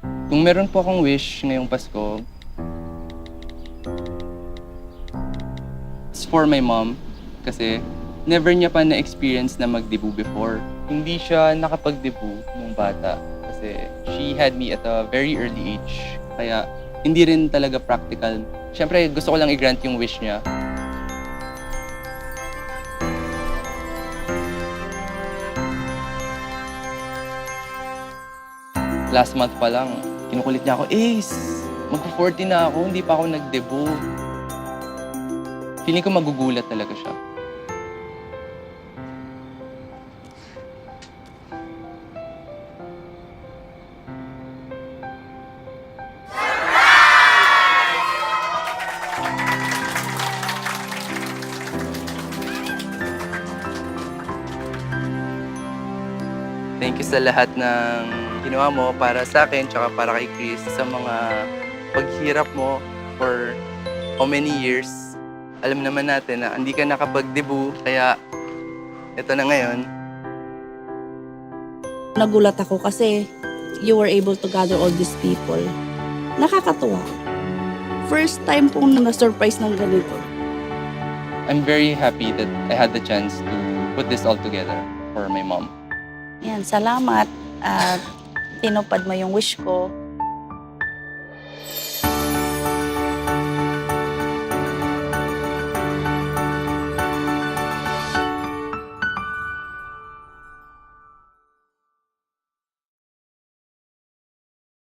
Kung meron po akong wish ngayong Pasko, it's for my mom. Kasi never niya pa na-experience na mag-debut before. Hindi siya nakapag-debut nung bata. Kasi she had me at a very early age. Kaya hindi rin talaga practical. Siyempre, gusto ko lang i-grant yung wish niya. Last month pa lang, kinukulit niya ako, Ace, magpo-40 na ako, hindi pa ako nag-debut. Feeling ko magugulat talaga siya. Thank you sa lahat ng ginawa mo para sa akin tsaka para kay Chris sa mga paghirap mo for how many years. Alam naman natin na hindi ka nakapag-debut, kaya ito na ngayon. Nagulat ako kasi you were able to gather all these people. Nakakatuwa. First time pong na-surprise ng ganito. I'm very happy that I had the chance to put this all together for my mom. Yan, salamat at tinupad mo yung wish ko.